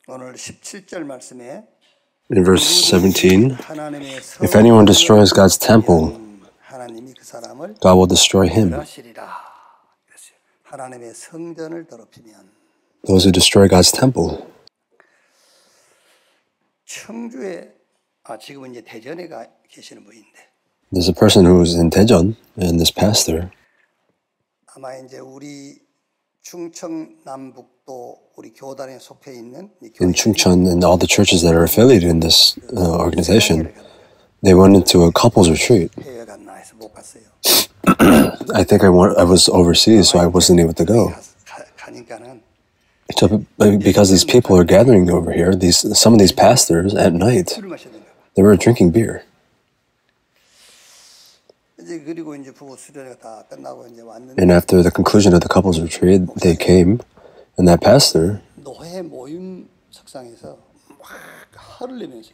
오늘 17절 말씀에 In verse 17, if anyone destroys God's temple, 하나님이 그 사람을 God will destroy him. 멸하시리라. 하나님의 성전을 더럽히면 Those who destroy God's temple. 청주에 지금은 이제 대전에 계시는 분인데 There's a person who is in Daejeon, and this pastor, 아마 이제 우리 충청 남북도 우리 교단에 속해 있는 in Chungcheon and all the churches that are affiliated in this organization, they went into a couples retreat. 해외 갔나 해서 못 갔어요. I think I was overseas, so I wasn't able to go. 가니까는 So, because these people are gathering over here, some of these pastors at night, 술을 마셨는가 봐. they were drinking beer. 이제 그리고 이제 부부 수련회가 다 끝나고 이제 왔는데 And after the conclusion of the couples retreat, they came, and that pastor, 노회 모임 석상에서 막 화를 내면서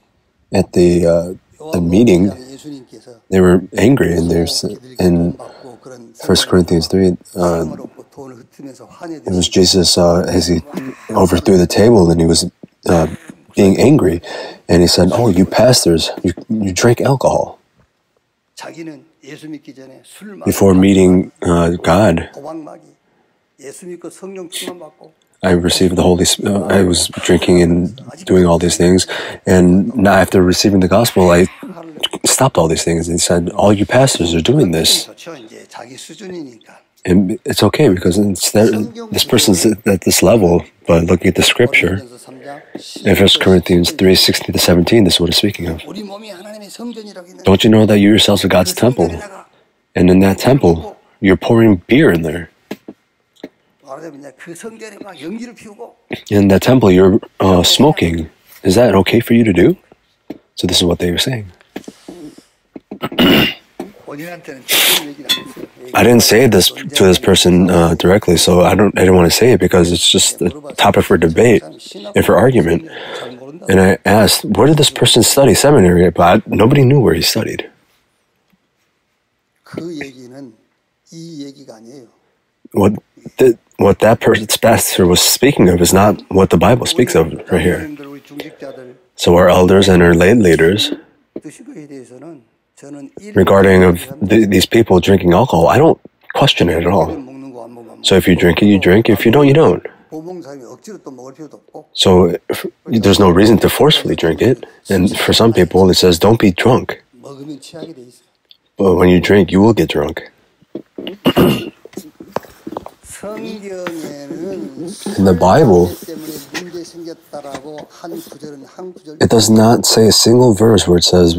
at the meeting, 예수님께서 they were angry, and there's in 1 Corinthians 3, 돈을 흩으면서 환히 it was Jesus as he overthrew the table, and he was being angry, and he said, "Oh, you pastors, you drink alcohol." 자기는 예수 믿기 전에 술 마시고 Before meeting God, 도박마귀 예수 믿고 성령 충만 받고 I received the Holy Spirit. I was drinking and doing all these things, and now after receiving the gospel, I stopped all these things. And he said, "All you pastors are doing this." 좋죠. 이제 자기 수준이니까. And it's okay because this person's at this level, but looking at the scripture, in 1 Corinthians 3:16-17, this is what it's speaking of. 우리 몸이 하나님의 성전이라고 있는 Don't you know that you yourselves are God's temple? And in that temple, you're pouring beer in there. 말하자면 이제 그 성전에 막 연기를 피우고 In that temple, you're smoking. Is that okay for you to do? So this is what they were saying. 본인한테는 직접 얘기를 안 했어요. I didn't say this to this person directly, so I didn't want to say it because it's just a topic for debate and for argument. And I asked, where did this person study seminary? But nobody knew where he studied. 그 얘기는 이 얘기가 아니에요. What that pastor was speaking of is not what the Bible speaks of right here. 우리 중직자들 So our elders and our lay leaders, 드신 거에 대해서는 저는 regarding of these people drinking alcohol, I don't question it at all. 먹는 거 안 먹으면 So if you drink it, you drink. If you don't, you don't. 못 먹는 사람이 억지로 또 먹을 필요도 없고 So there's no reason to forcefully drink it. And for some people, it says, don't be drunk. 먹으면 취하게 돼 있어요. But when you drink, you will get drunk. 성경에는 In the Bible, 때문에 문제 생겼다라고 한 구절은 한 구절 it does not say a single verse where it says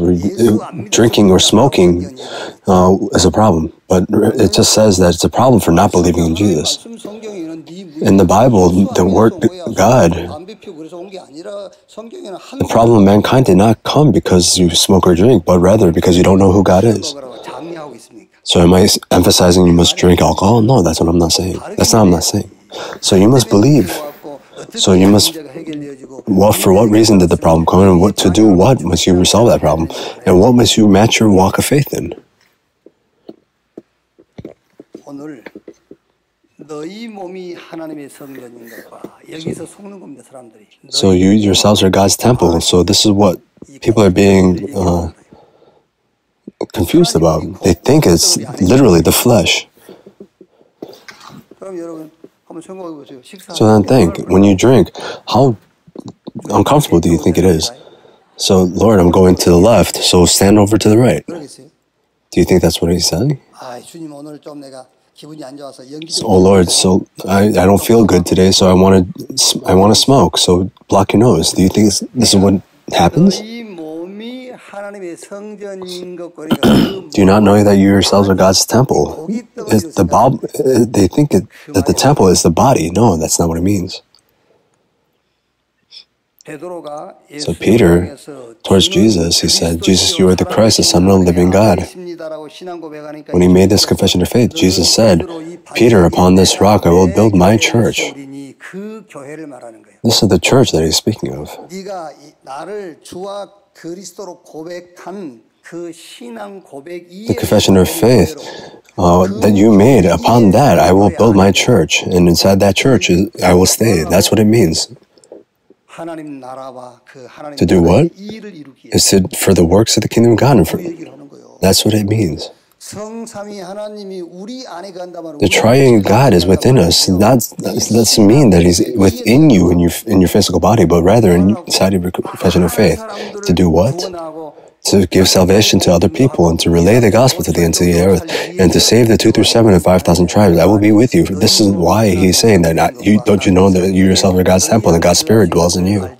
drinking or smoking is a problem. But it just says that it's a problem for not believing in Jesus. 성경에는 In the Bible, the word God, 담배 피우고 그래서 온 게 아니라 성경에는 한 the problem of mankind did not come because you smoke or drink, but rather because you don't know who God is. 거라고 장려하고 있습니까? So am I emphasizing you must drink alcohol? No, that's what I'm not saying. That's not what I'm not saying. So you must believe. So you must, for what reason did the problem come, and what to do, what must you resolve that problem, and what must you match your walk of faith in? 오늘 너희 몸이 하나님의 성전인 것과 여기서 속는 겁니다, 사람들이. So you yourselves are God's temple. So this is what people are being confused about. They think it's literally the flesh. 그럼 여러분 한번 생각해 보세요. 식사. So then think, when you drink, how uncomfortable do you think it is? So, Lord, I'm going to the left, so stand over to the right. 그러겠어요? Do you think that's what he's saying? 주님 오늘 좀 내가 기분이 안 좋아서 연기 So, oh Lord, so I don't feel good today, so I want to smoke. So block your nose. Do you think this is what happens? 너희 몸이 하나님의 성전인 것과 Do you not know that you yourselves are God's temple? It's the they think that the temple is the body. No, that's not what it means. So Peter, towards Jesus, he said, Jesus, you are the Christ, the Son of the living God. When he made this confession of faith, Jesus said, Peter, upon this rock I will build my church. This is the church that he's speaking of. The confession of faith that you made, upon that I will build my church, and inside that church I will stay. That's what it means. 하나님 나라와 그 하나님 To do what? 일을 이루기 위해 It's for the works of the kingdom of God. And for, 그 얘기를 하는 거예요. that's what it means. 성삼위 하나님이 우리 안에 간다면 The triune God is within us. That doesn't mean that He's within you in your physical body, but rather inside of your profession of faith. To do what? To give salvation to other people and to relay the gospel to the ends of the earth and to save the 2 through 7 and 5,000 tribes. I will be with you. This is why He's saying that. Don't you know that you yourself are God's temple and God's Spirit dwells in you?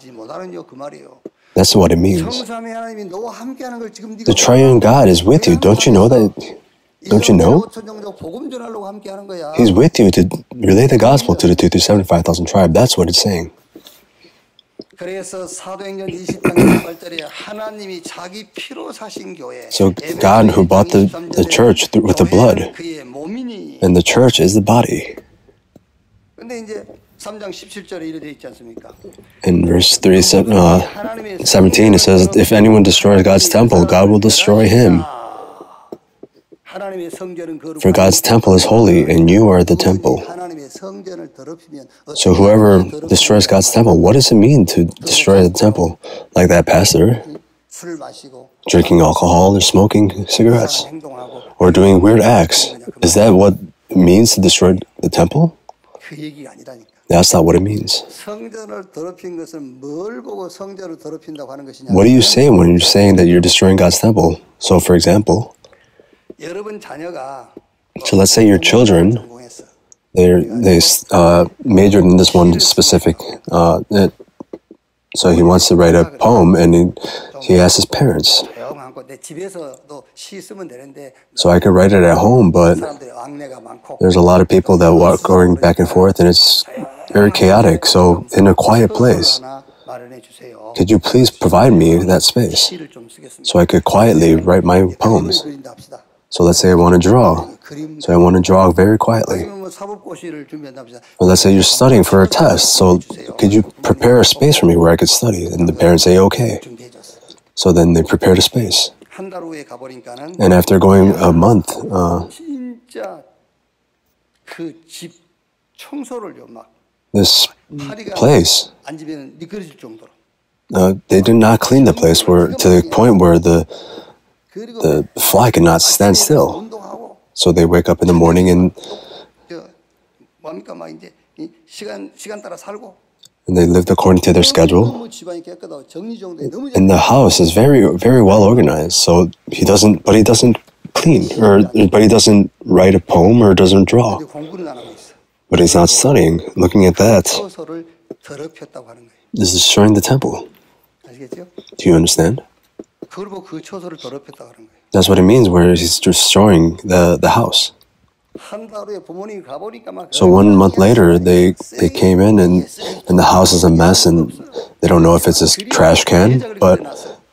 That's what it means. The triune God is with you. Don't you know that? Don't you know? He's with you to relay the gospel to the 2 through 7 5,000 tribe. That's what it's saying. So God who bought the church with the blood, and the church is the body. In verse 17 it says, if anyone destroys God's temple, God will destroy him. For God's temple is holy, and you are the temple. So whoever destroys God's temple, what does it mean to destroy the temple? Like that pastor, drinking alcohol or smoking cigarettes, or doing weird acts. Is that what it means to destroy the temple? That's not what it means. What do you say when you're saying that you're destroying God's temple? So for example, so let's say your children, they majored in this one specific, so he wants to write a poem and he asks his parents. So I could write it at home, but there's a lot of people that walk going back and forth and it's very chaotic. So in a quiet place, could you please provide me that space so I could quietly write my poems? So let's say I want to draw. So I want to draw very quietly. Or let's say you're studying for a test. So could you prepare a space for me where I could study? And the parents say, okay. So then they prepared a space. And after going a month, this place, they did not clean the place to the point where the fly could not stand still. So they wake up in the morning and they lived according to their schedule. And the house is very, very well organized. So he doesn't clean, but he doesn't write a poem or doesn't draw. But he's not studying. Looking at that is destroying the temple. Do you understand? That's what it means where he's destroying the house. So 1 month later, they came in and the house is a mess and they don't know if it's his trash can, but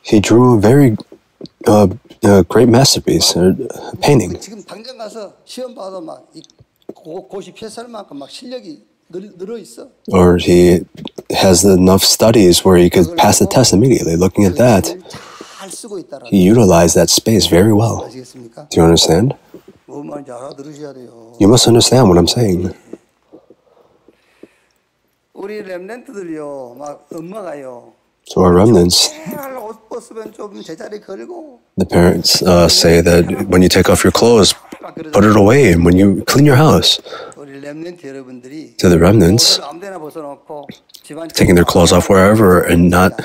he drew a very great masterpiece, a painting. Or he has enough studies where he could pass the test immediately. Looking at that, he utilized that space very well. Do you understand? You must understand what I'm saying. So our remnants, the parents say that when you take off your clothes, put it away, and when you clean your house. To the remnants, taking their clothes off wherever and not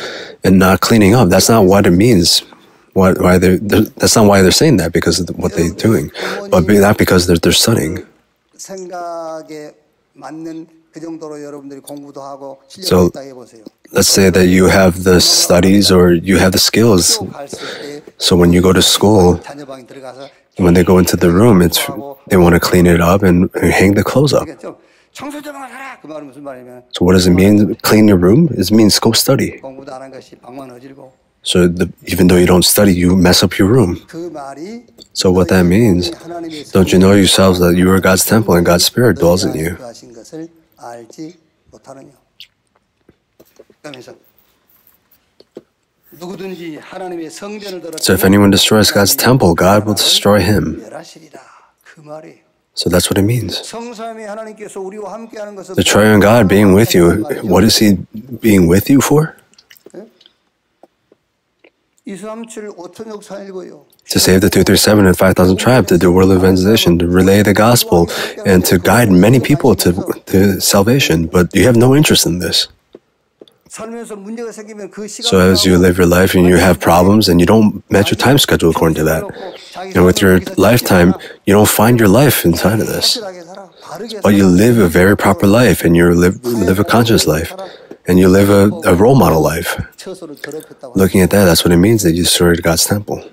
cleaning up. That's not what it means. That's not why they're saying that, because of what they're doing, but not because they're studying. So let's say that you have the studies or you have the skills. So when you go to school, when they go into the room, they want to clean it up and hang the clothes up. So what does it mean, clean your room? It means go study. So even though you don't study, you mess up your room. So what that means, don't you know yourselves that you are God's temple and God's Spirit dwells in you? So if anyone destroys God's temple, God will destroy him. So that's what it means. 성삼위 하나님께서 우리와 함께하는 것은 The triune God being with you, what is He being with you for? 이수함칠 5,641고요. To save the 237 and 5,000 tribe, to do world evangelization, to relay the gospel, and to guide many people to salvation. But you have no interest in this. 살면서 문제가 생기면 그 시간 So as you live your life and you have problems and you don't match your time schedule according to that, and with your lifetime, you don't find your life inside of this. But you live a very proper life and you live a conscious life and you live a role model life. 처소를 더럽혔다고. Looking at that, that's what it means that you destroyed God's temple.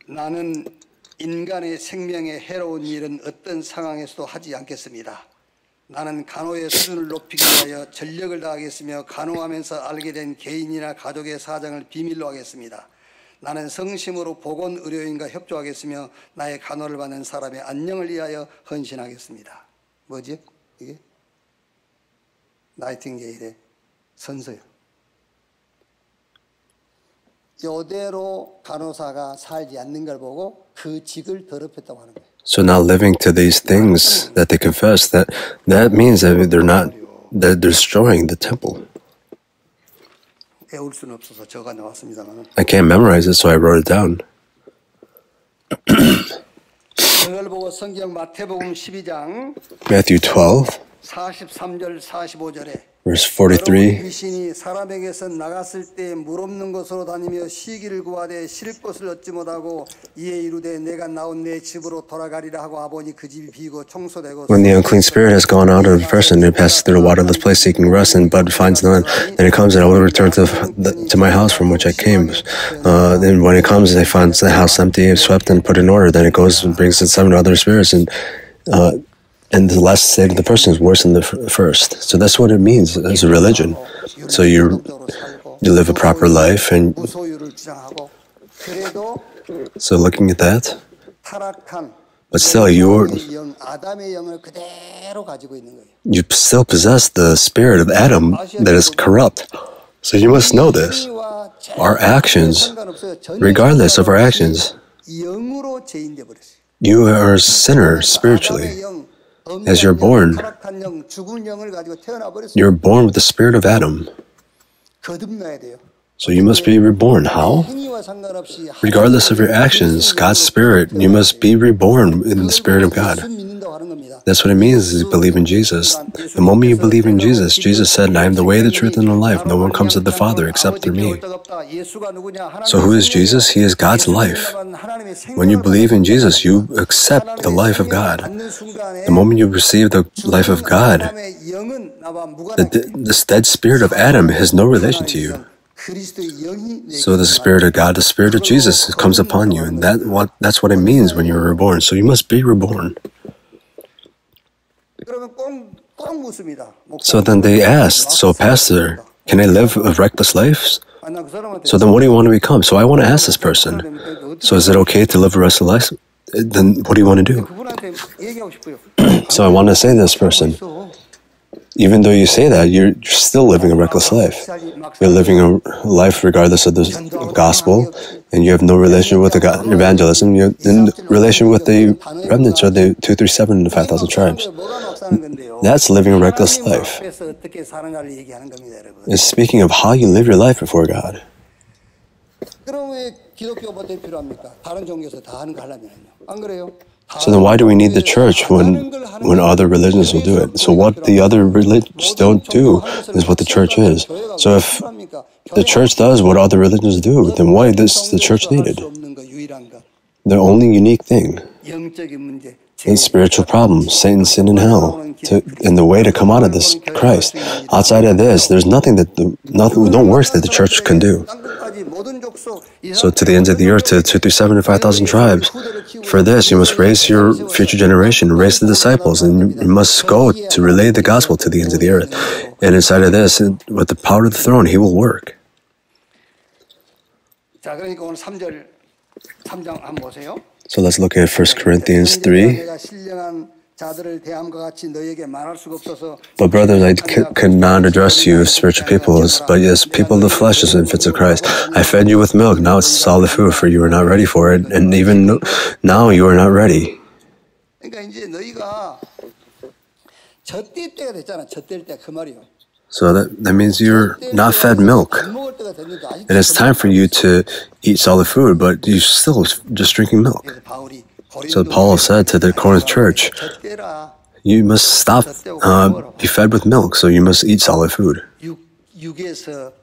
나는 인간의 생명에 해로운 일은 어떤 상황에서도 하지 않겠습니다. 나는 간호의 수준을 높이기 위하여 전력을 다하겠으며 간호하면서 알게 된 개인이나 가족의 사정을 비밀로 하겠습니다. 나는 성심으로 보건 의료인과 협조하겠으며 나의 간호를 받는 사람의 안녕을 위하여 헌신하겠습니다. 뭐지? 이게? 나이팅게일의 선서요. 이대로 간호사가 살지 않는 걸 보고 그 직을 더럽혔다고 하는 거예요. So not living to these things that they confess, that means that they're destroying the temple. 외울 수는 없어서 저가 나왔습니다만. I can't memorize it, so I wrote it down. 그걸 보고 성경 마태복음 12장 Matthew 12, 43절 45절에 verse 43. 귀신이 사람에게서 나갔을 때 물 없는 곳으로 다니며 쉬기를 구하되 쉴 곳을 얻지 못하고 이에 이르되 내가 나온 내 집으로 돌아가리라 하고 아보니 그 집이 비고 청소되고 When the unclean spirit has gone out of a person, it passes through a waterless place seeking rest, but finds none. Then it comes, and I will return to my house from which I came. Then when it comes, it finds the house empty, swept, and put in order. Then it goes and brings in 7 other spirits, and the last state of the person is worse than the first. So that's what it means as a religion. So you live a proper life, and 무소유를 주장하고 그래도 so looking at that, 타락한 but still you 아담의 영을 그대로 가지고 있는 거예요. still possess the spirit of Adam that is corrupt. So you must know this. Our actions, regardless of our actions, 영으로 죄인돼 버렸어요. you are a sinner spiritually. As you're born, you're born with the spirit of Adam. 거듭나야 돼요. So you must be reborn. How? Regardless of your actions, God's spirit, you must be reborn in the spirit of God. That's what it means to believe in Jesus. The moment you believe in Jesus, Jesus said, I am the way, the truth, and the life. No one comes to the Father except through me. So who is Jesus? He is God's life. When you believe in Jesus, you accept the life of God. The moment you receive the life of God, this dead spirit of Adam has no relation to you. So the Spirit of God, the Spirit of Jesus comes upon you, and that's what it means when you're reborn. So you must be reborn. So then they asked, so Pastor, can I live a reckless life? So then what do you want to become? So I want to ask this person, so is it okay to live a reckless life? Then what do you want to do? So I want to say to this person, even though you say that, you're still living a reckless life. You're living a life regardless of the gospel, and you have no relation with the evangelism. You're in relation with the remnants of the 237 and the 5,000 tribes. That's living a reckless life. It's speaking of how you live your life before God. So then why do we need the church when other religions will do it? So what the other religions don't do is what the church is. So if the church does what other religions do, then why is the church needed? The only unique thing is spiritual problems, Satan, sin, and hell, and the way to come out of this, Christ. Outside of this, there's no works that the church can do. So to the ends of the earth, to 237 and 5,000 tribes, for this you must raise your future generation, raise the disciples, and you must go to relay the gospel to the ends of the earth. And inside of this, with the power of the throne, He will work. So let's look at 1 Corinthians 3. 자들을 대함과 같이 너에게 말할 수가 없어서 But brothers, I could not address you as spiritual people, but as people of the flesh, as infants of Christ. I fed you with milk, now it's solid food, for you are not ready for it, and even now you are not ready. 그러니까 이제 너희가 젖뛸 때가 됐잖아. 젖뛸 때 그 말이요. So that means you're not fed milk. 먹을 때가 됐는데 아직도 And it's time for you to eat solid food, but you're still just drinking milk. 그래서 바울이 So Paul said to the Corinth church, 젖대라 you must stop, be fed with milk, so you must eat solid food. 육에서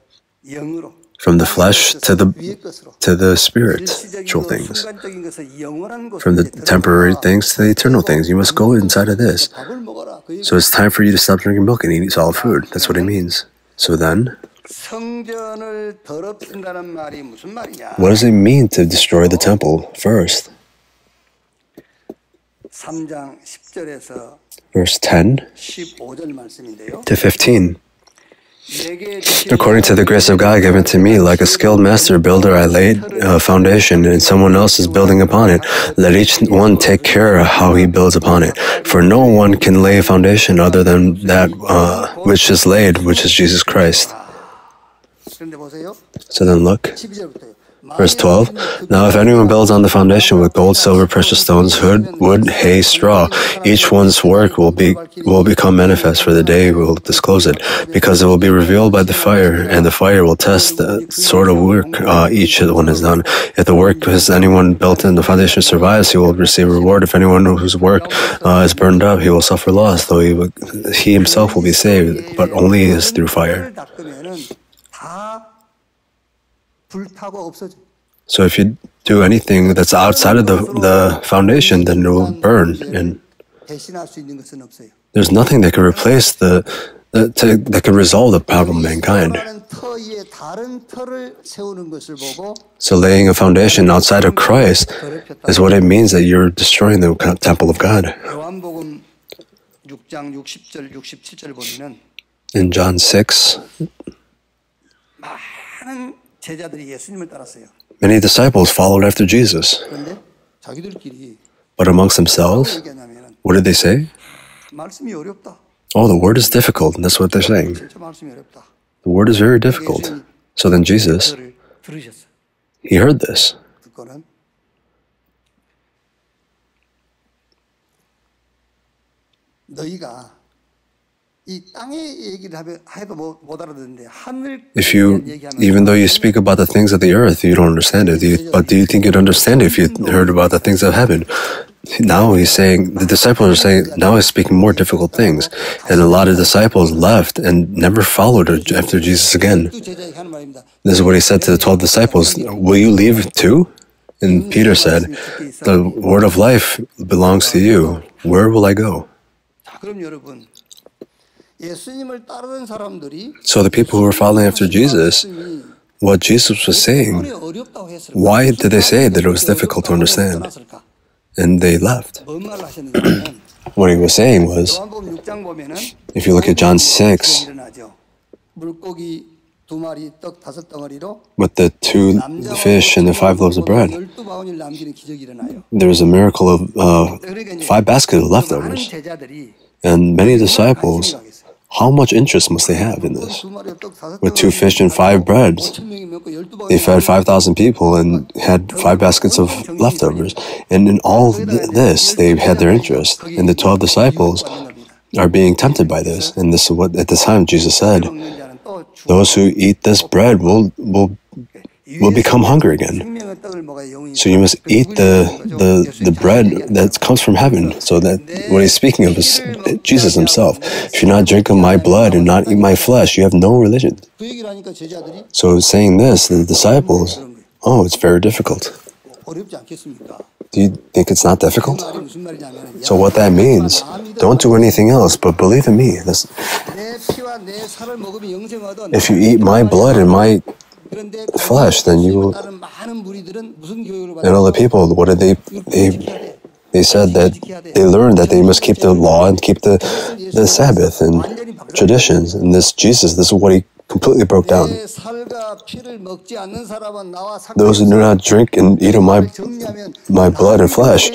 영으로 From the flesh to 위의 것으로 the spiritual things. 순간적인 것을 영원한 From the temporary things to the eternal things. You must go inside of this. 밥을 먹어라. 그 So it's time for you to stop drinking milk and eat solid food. That's what it means. So then, 성전을 더럽힌다는 말이 무슨 말이냐? what does it mean to destroy the temple first? 3장 10절에서 Verse 10 15절 말씀인데요. to 15. 내게 According to the grace of God given to me, like a skilled master builder, I laid a foundation, and someone else is building upon it. Let each one take care of how he builds upon it. For no one can lay a foundation other than that which is laid, which is Jesus Christ. 그런데 보세요. So then look. 12절부터요. Verse 12, now if anyone builds on the foundation with gold, silver, precious stones, wood, hay, straw, each one's work will become manifest, for the day will disclose it, because it will be revealed by the fire, and the fire will test the sort of work each one has done. If the work has anyone built in the foundation survives, he will receive a reward. If anyone whose work is burned up, he will suffer loss, though he himself will be saved, but only is through fire. So if you do anything that's outside of the foundation, then it will burn, and there's nothing that can replace that can resolve the problem of mankind. So laying a foundation outside of Christ is what it means that you're destroying the temple of God. In John 6, many disciples followed after Jesus. But amongst themselves, what did they say? Oh, the word is difficult. And that's what they're saying. The word is very difficult. So then Jesus, he heard this. If you, even though you speak about the things of the earth, you don't understand it. But do you think you'd understand it if you heard about the things of heaven? Now he's saying, the disciples are saying, now he's speaking more difficult things. And a lot of disciples left and never followed after Jesus again. This is what he said to the 12 disciples, will you leave too? And Peter said, the word of life belongs to you. Where will I go? So the people who were following after Jesus, what Jesus was saying, why did they say that it was difficult to understand? And they left. What he was saying was, if you look at John 6, with the 2 fish and the 5 loaves of bread, there was a miracle of 5 baskets of leftovers. And many disciples, how much interest must they have in this? With 2 fish and 5 breads, they fed 5,000 people and had 5 baskets of leftovers. And in all this, they had their interest. And the 12 disciples are being tempted by this. And this is what, at the time, Jesus said, those who eat this bread will become hungry again. So you must eat the bread that comes from heaven. So that what he's speaking of is Jesus himself. If you're not drinking my blood and not eat my flesh, you have no religion. So saying this, the disciples, oh, it's very difficult. Do you think it's not difficult? So what that means, don't do anything else, but believe in me. If you eat my blood and my flesh, then you will. And other people, what did they said that they learned that they must keep the law and keep the Sabbath and traditions. And this Jesus, this is what he completely broke down. Those who do not drink and eat of my blood and flesh,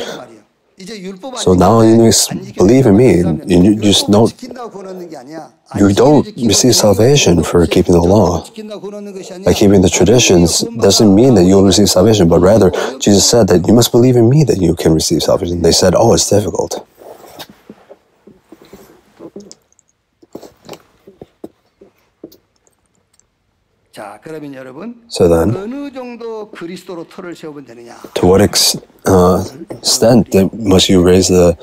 So now you must believe in me. You just don't. You don't receive salvation for keeping the law. By keeping the traditions doesn't mean that you'll receive salvation, but rather Jesus said that you must believe in me that you can receive salvation. They said, oh, it's difficult. So then, to what extent must you raise the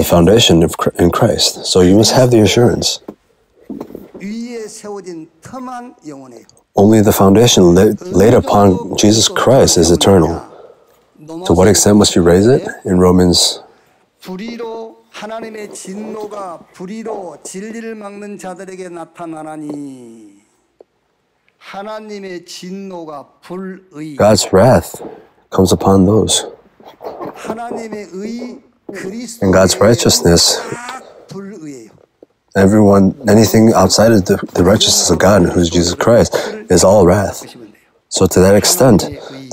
foundation in Christ? So you must have the assurance. Only the foundation laid upon Jesus Christ is eternal. To what extent must you raise it? In Romans, 하나님의 진노가 불의로 진리를 막는 자들에게 나타나나니 하나님의 진노가 불의 God's wrath comes upon those. 하나님의 의 And God's righteousness, 불의예요. everyone, anything outside of the righteousness of God, who is Jesus Christ, is all wrath. So to that extent,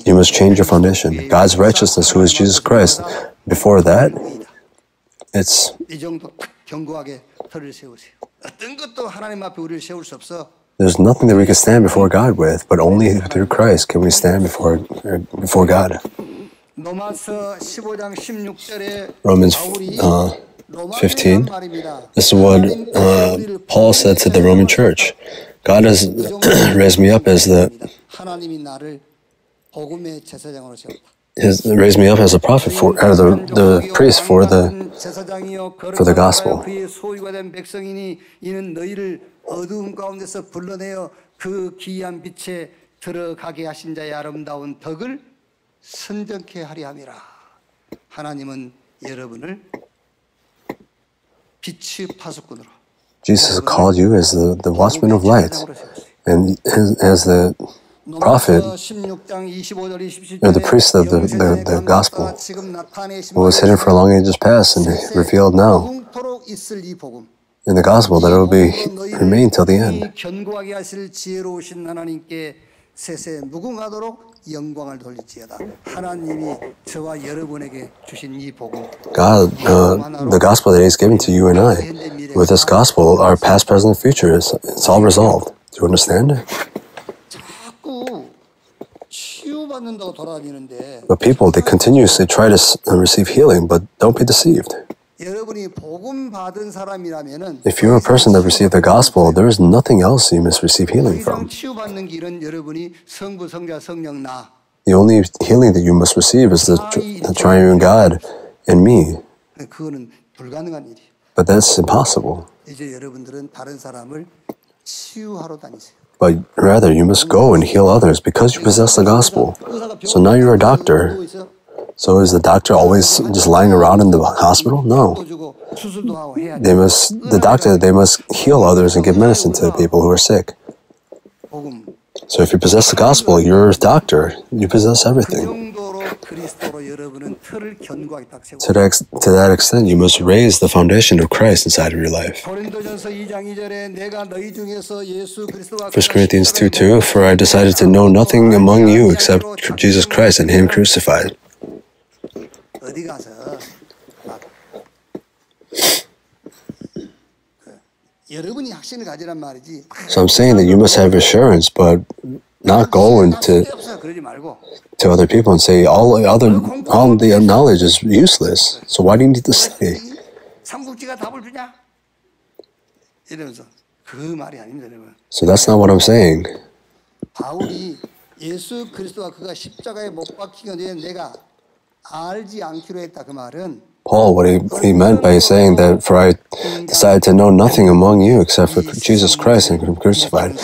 you must change your foundation. God's righteousness, who is Jesus Christ, before that, it's 이 정도 견고하게 털을 세우세요. 어떤 것도 하나님 앞에 우리를 세울 수 없어. there's nothing that we can stand before God with, but only through Christ can we stand before God. 로마서 15장 16절에 Romans 15. This is what Paul said to the Roman church. God has raised me up as 하나님이 나를 복음의 제사장으로 세웠다. raised me up as a prophet the priest for the gospel. 그의 소유가 된 백성이니 이는 너희를 어두움 가운데서 불러내어 그 기이한 빛에 들어가게 하신 자의 아름다운 덕을 선정케 하리 함이라. 하나님은 여러분을 빛의 파수꾼으로. Jesus called you as the watchman of light, and as the prophet, or the priest of the gospel, who was hidden for long ages past and revealed now in the gospel that it will remain till the end. 견고하게 하실 지혜로우신 하나님께 세세 무궁하도록 영광을 돌릴지어다. 하나님이 저와 여러분에게 주신 이 복음. God, the gospel that He's given to you and I, with this gospel, our past, present, and future, it's all resolved. Do you understand? 치유받는다고 돌아다니는데. But people, they continuously try to receive healing, but don't be deceived. 여러분이 복음 받은 사람이라면은 If you're a person that received the gospel, there is nothing else you must receive healing from. 치유받는 길은 여러분이 성부, 성자, 성령 나. The only healing that you must receive is the triune God and me. 그거는 불가능한 일이에요. But that's impossible. 이제 여러분들은 다른 사람을 치유하러 다니세요. But rather, you must go and heal others because you possess the gospel. So now you're a doctor. So is the doctor always just lying around in the hospital? No. They must heal others and give medicine to people who are sick. So if you possess the gospel, you're a doctor. You possess everything. To that extent, you must raise the foundation of Christ inside of your life. 1 Corinthians 2:2, for I decided to know nothing among you except Jesus Christ and Him crucified. 어디 가서 여러분이 확신을 가지란 말이지. So I'm saying that you must have assurance, but not go into to other people and say all the knowledge is useless. So why do you need to study? 삼국지가 답을 주냐? 이러면서 그 말이 아닙니다, 여러분. So that's not what I'm saying. 바울이 예수 그리스도가 그가 십자가에 못 박히기 전에 내가 알지 않기로 했다 그 말은 Paul, what he meant by saying that, for I decided to know nothing among you except for Jesus Christ and Him crucified.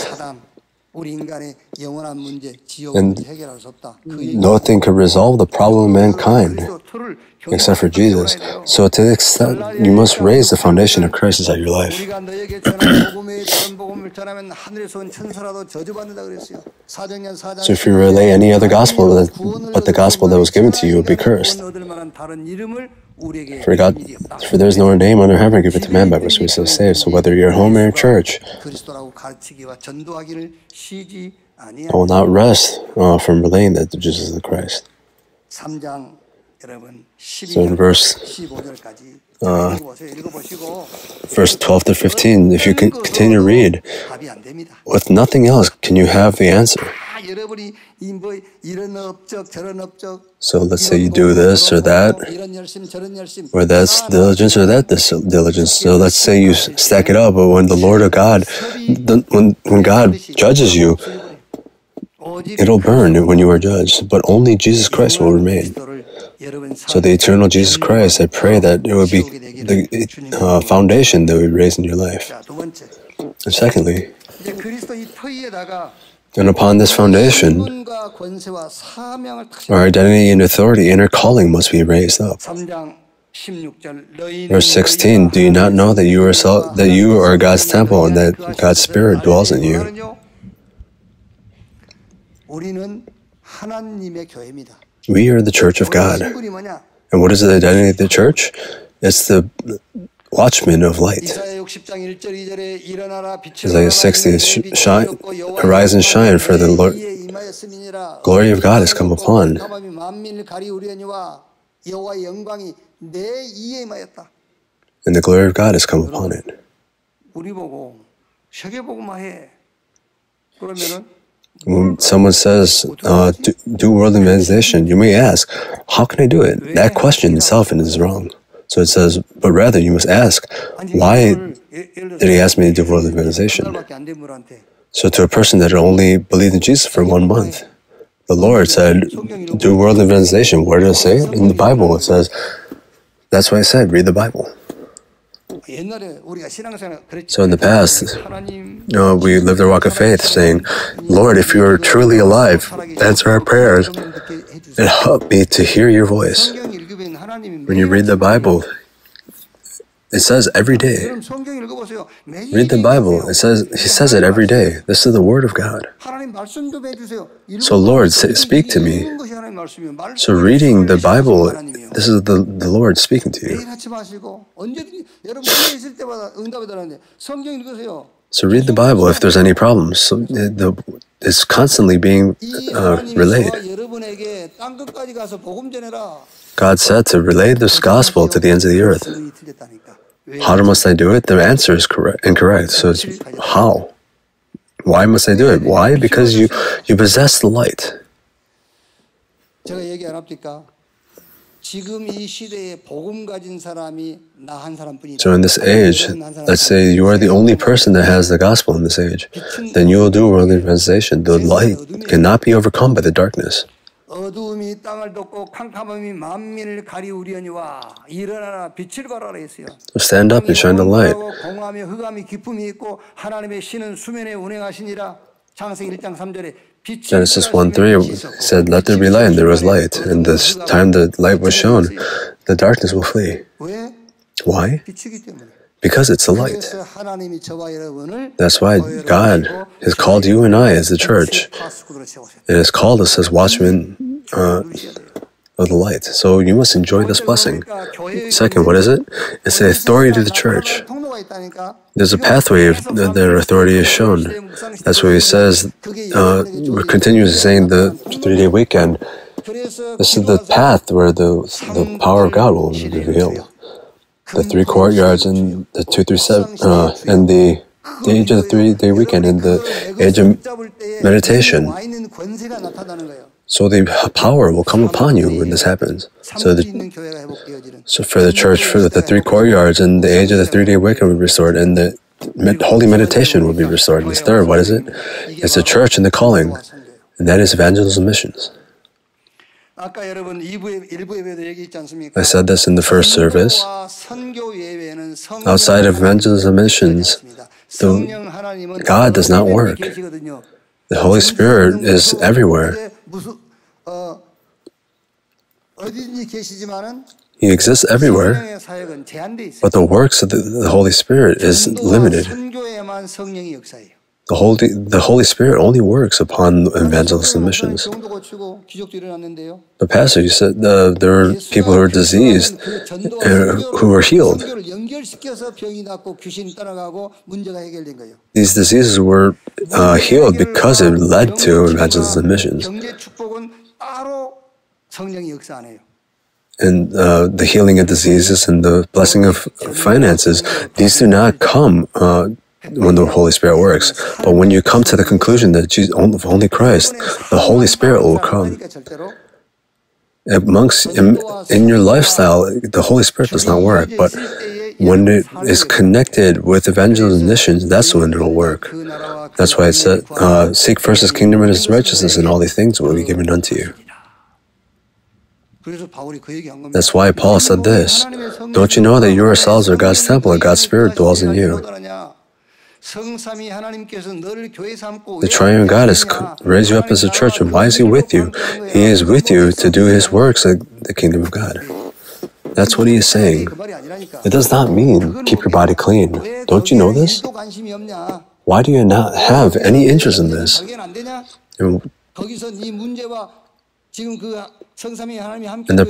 And nothing could resolve the problem of mankind except for Jesus. So to the extent, you must raise the foundation of Christ inside your life. So if you relay any other gospel but the gospel that was given to you, will be cursed. For there is no name under heaven given to man by which we shall save. So whether you're home or in church, I will not rest from relaying that Jesus is the Christ. So in verse 12 to 15, if you continue to read, with nothing else can you have the answer. So let's say you do this or that, or that's diligence or that diligence. So let's say you stack it up, but when the Lord of God, when God judges you, it'll burn when you are judged, but only Jesus Christ will remain. So the eternal Jesus Christ, I pray that it would be the foundation that we raise in your life. And secondly, and upon this foundation, our identity and authority and our calling must be raised up. Verse 16, do you not know that you are God's temple and that God's Spirit dwells in you? We are the church of God. And what is the identity of the church? It's the watchmen of light. Isaiah 60, arise and shine, for the glory of God has come upon. And the glory of God has come upon it. When someone says, do worldly meditation, you may ask, how can I do it? That question itself is wrong. So it says, but rather you must ask, why did he ask me to do worldly meditation? So to a person that only believed in Jesus for 1 month, the Lord said, do worldly meditation. Where does it say it? In the Bible it says, that's why I said, read the Bible. So in the past, we lived our walk of faith saying, Lord, if you are truly alive, answer our prayers and help me to hear your voice. When you read the Bible, it says every day. Read the Bible. He says it every day. This is the Word of God. So Lord, speak to me. So reading the Bible, this is the Lord speaking to you. So read the Bible if there's any problems. So it's constantly being relayed. God said to relay this gospel to the ends of the earth. How must I do it? The answer is incorrect. So it's how? Why must I do it? Why? Because you possess the light. So in this age, let's say you are the only person that has the gospel in this age, then you will do worldly translation. The light cannot be overcome by the darkness. 어두움이 땅을 덮고 캄캄함이 만민을 가리우려니와 일어나라 빛을 발하라 했어요. Stand up and shine the light. 공함이 흑암이 기품이 있고 하나님의 신은 수면에 운행하시니라. 창세기 1장 3절에 Genesis 1:3 said, "Let there be light," and there was light. And the time the light was shown, the darkness will flee. Why? Because it's the light. That's why God has called you and I as the church. It has called us as watchmen of the light. So you must enjoy this blessing. Second, what is it? It's the authority to the church. There's a pathway of their authority is shown. That's what he says. We're continuously saying the 3-day weekend. This is the path where the power of God will be revealed. The 3 courtyards and the 237 and the age of the 3-day weekend and the age of meditation. So the power will come upon you when this happens. So for the church, for the 3 courtyards and the age of the 3-day weekend will be restored, and the holy meditation will be restored. And the third, what is it? It's the church and the calling, and that is evangelism and missions. I said this in the first service. Outside of evangelism and missions, God does not work. The Holy Spirit is everywhere. He exists everywhere, but the works of the Holy Spirit is limited. The Holy Spirit only works upon evangelism and missions. But Pastor, you said there are people who are diseased who are healed. These diseases were healed because it led to evangelism and missions. and the healing of diseases and the blessing of finances, these do not come when the Holy Spirit works. But when you come to the conclusion that only Christ, the Holy Spirit will come. In your lifestyle, the Holy Spirit does not work. But when it is connected with evangelism and missions, that's when it will work. That's why it said, seek first His kingdom and His righteousness, and all these things will be given unto you. That's why Paul said this. Don't you know that you yourselves are God's temple and God's Spirit dwells in you? The triune God has raised you up as a church, and why is He with you? He is with you to do His works in the kingdom of God. That's what He is saying. It does not mean keep your body clean. Don't you know this? Why do you not have any interest in this? And the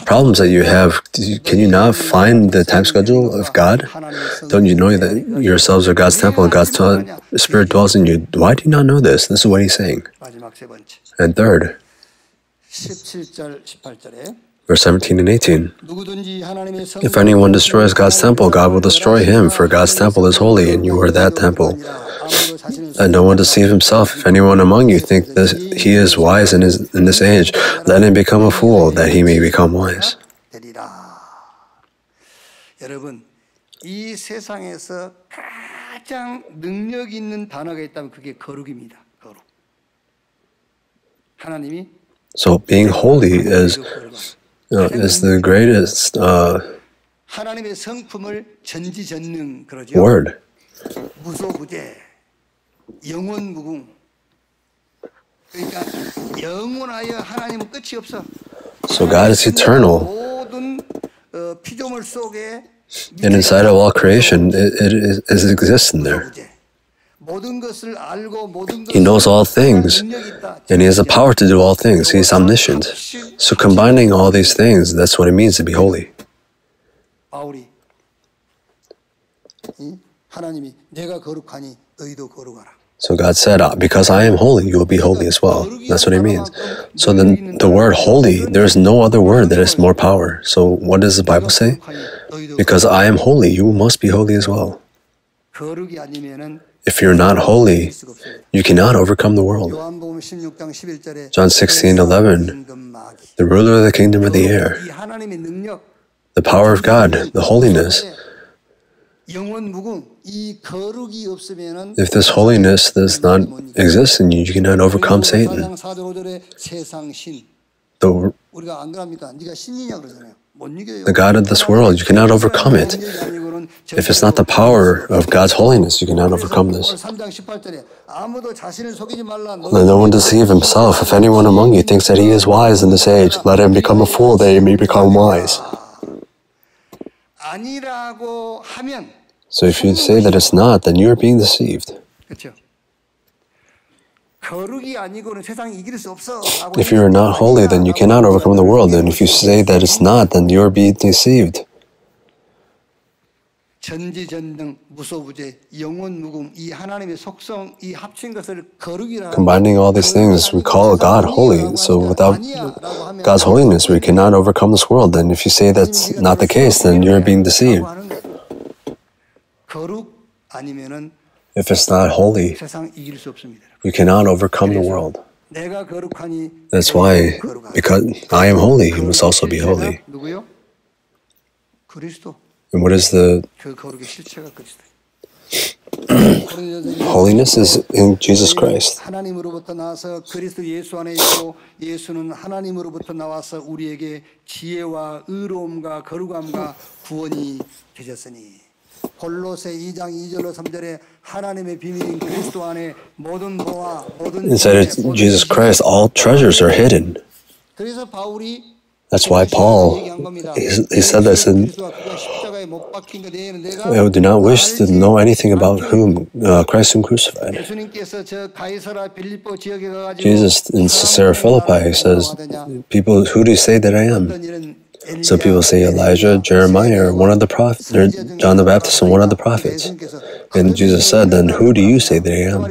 problems that you have, can you not find the time schedule of God? Don't you know that yourselves are God's temple and God's Spirit dwells in you? Why do you not know this? This is what He's saying. And third, verse 17 and 18. If anyone destroys God's temple, God will destroy him, for God's temple is holy, and you are that temple. Let no one deceive himself. If anyone among you think that he is wise in this age, let him become a fool, that he may become wise. 여러분, 이 세상에서 가장 능력 있는 단어가 있다면 그게 거룩입니다. 거룩. 하나님이 So being holy is the greatest 하나님의 성품을 전지전능 그러죠. word. 무소부재, 영원무궁. 그러니까 영원하여 하나님은 끝이 없어. So God is eternal. 모든 피조물 속에 And inside of all creation, it exists in there. He knows all things, and He has the power to do all things. He is omniscient. So combining all these things, that's what it means to be holy. So God said, because I am holy, you will be holy as well. That's what He means. So then the word holy, there is no other word that has more power. So what does the Bible say? Because I am holy, you must be holy as well. If you're not holy, you cannot overcome the world. John 16:11, the ruler of the kingdom of the air, the power of God, the holiness. If this holiness does not exist in you, you cannot overcome Satan. The God of this world, you cannot overcome it. If it's not the power of God's holiness, you cannot overcome this. Let no one deceive himself. If anyone among you thinks that he is wise in this age, let him become a fool that he may become wise. So if you say that it's not, then you are being deceived. If you are not holy, then you cannot overcome the world. And if you say that it's not, then you are being deceived. Combining all these things, we call God holy. So without God's holiness, we cannot overcome this world. And if you say that's not the case, then you are being deceived. If it's not holy, we cannot overcome the world. That's why, because I am holy, you must also be holy. And what is the holiness is in Jesus Christ. 하나님으로부터 나와서 그리스도 예수 안에 있고 예수는 하나님으로부터 나와서 우리에게 지혜와 의로움과 거룩함과 구원이 되셨으니 골로새 2장 2절로 3절에 하나님의 비밀인 그리스도 안에 모든 보화 모든 Inside of Jesus Christ, all treasures are hidden. 그래서 바울이 That's why Paul, he said this, and I do not wish to know anything about Christ whom crucified. Jesus in Caesarea Philippi says, people, who do you say that I am? Some people say Elijah, Jeremiah, or one of the prophets, or John the Baptist, and one of the prophets. And Jesus said, then who do you say that I am?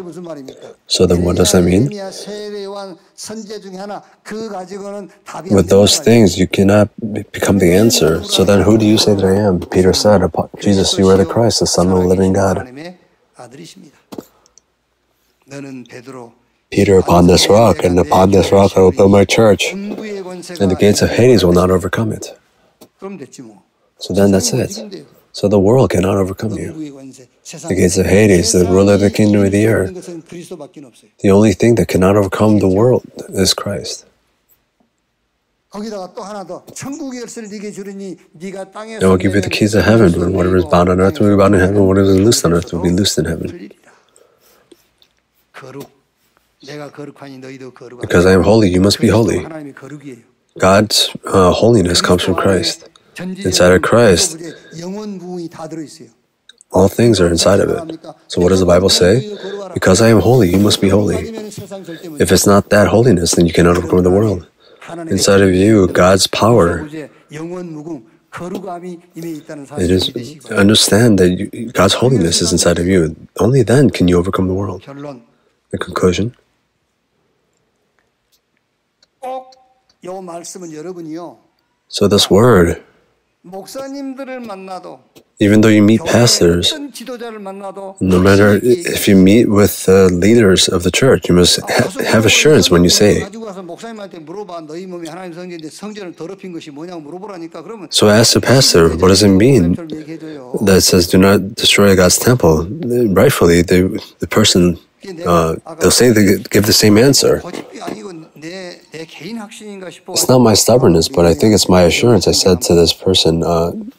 So then what does that mean? 예레미야, 세례요한, 선지자 중에 하나 그 가지고는 답이 안 With those 된다. things, you cannot become the answer. So then who do you say that I am? Peter said, Jesus, you are the Christ, the Son of the living God. 하나님의 아들이십니다. 너는 베드로 Peter, upon this rock, and upon this rock I will build my church, and the gates of Hades will not overcome it. 그럼 됐지 뭐. So then that's it. So the world cannot overcome you. The gates of Hades, the ruler of the kingdom of the earth. The only thing that cannot overcome the world is Christ. 거기다가 또 하나 더 천국의 열쇠를 네게 주리니 네가 땅에 And I will give you the keys of heaven, and whatever is bound on earth will be bound in heaven, whatever is loosed on earth will be loosed in heaven. 거룩. 내가 거룩하니 너희도 거룩하라. Because I am holy, you must be holy. 하나님의 거룩이에요. God's holiness comes from Christ. Inside of Christ, 영원 부흥이 다 들어 있어요. all things are inside of it. So what does the Bible say? Because I am holy, you must be holy. If it's not that holiness, then you cannot overcome the world. Inside of you, God's power. 영원 무궁 거룩함이 임해 있다는 It is 사실을 understand that God's holiness is inside of you. Only then can you overcome the world. 결론 The conclusion. 꼭 이 말씀은 여러분이요. So this word, 목사님들을 만나도 even though you meet pastors, 어떤 지도자를 만나도 no matter if you meet with the leaders of the church, you must have assurance when you say. 가지고 가서 목사님한테 물어봐. 너희 몸이 하나님 성전인데 성전을 더럽힌 것이 뭐냐고 물어보라니까. 그러면 So ask the pastor, what does it mean that says do not destroy God's temple? Rightfully, the person, they'll say they give the same answer. 고집이 아니고 내 개인 확신인가 싶어. It's not my stubbornness, but I think it's my assurance. I said to this person,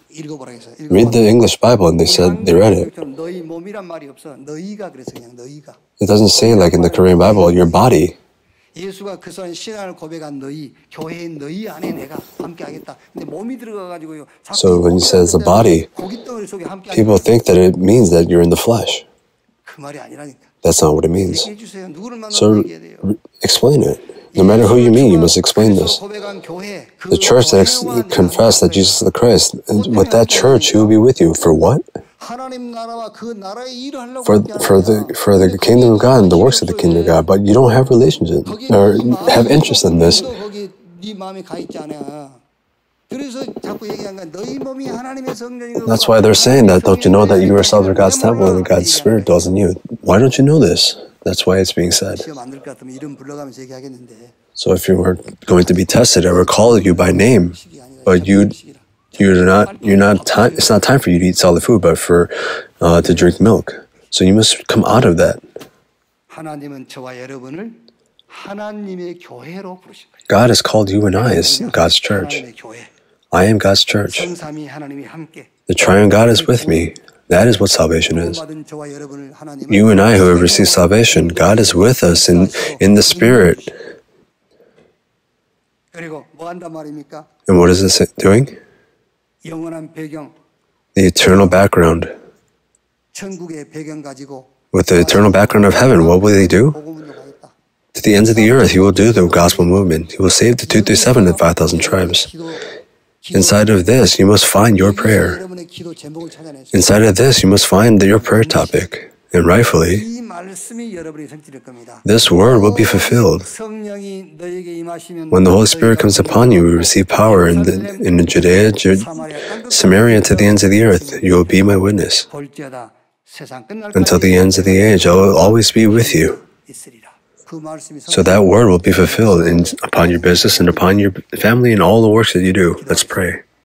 읽어보라겠어. read the English Bible, and they said they read it. 너희 몸이란 말이 없어. 너희가 그래서 그냥 너희가. It doesn't say like in the Korean Bible, your body. 예수가 그선 신앙을 고백한 너희, 교회인 너희 안에 내가 함께하겠다. 근데 몸이 들어가가지고요. So when he says the body, 고깃덩어리 속에 함께. people think that it means that you're in the flesh. 그 말이 아니라니까. That's not what it means. 얘기해 주세요. 누구를 만나도 So 얘기해야 돼요. explain it. No matter who you meet, you must explain this. The church that confessed that Jesus is the Christ, and with that church, he will be with you. For what? For the kingdom of God and the works of the kingdom of God. But you don't have relationship or have interest in this. That's why they're saying that. Don't you know that you yourselves are God's temple and God's Spirit dwells in you? Why don't you know this? That's why it's being said. So if you were going to be tested, I will call you by name, but you're not. It's not time for you to eat solid food, but for to drink milk. So you must come out of that. God has called you and I as God's church. I am God's church. The triune God is with me. That is what salvation is. You and I who have received salvation, God is with us in the Spirit. And what is this doing? The eternal background. With the eternal background of heaven, what will he do? To the ends of the earth, he will do the gospel movement. He will save the 237 and 5,000 tribes. Inside of this, you must find your prayer. Inside of this, you must find your prayer topic. And rightfully, this word will be fulfilled. When the Holy Spirit comes upon you, you receive power in Judea, Samaria, and to the ends of the earth. You will be my witness. Until the ends of the age, I will always be with you. So that word will be fulfilled upon your business and upon your family and all the works that you do. Let's pray.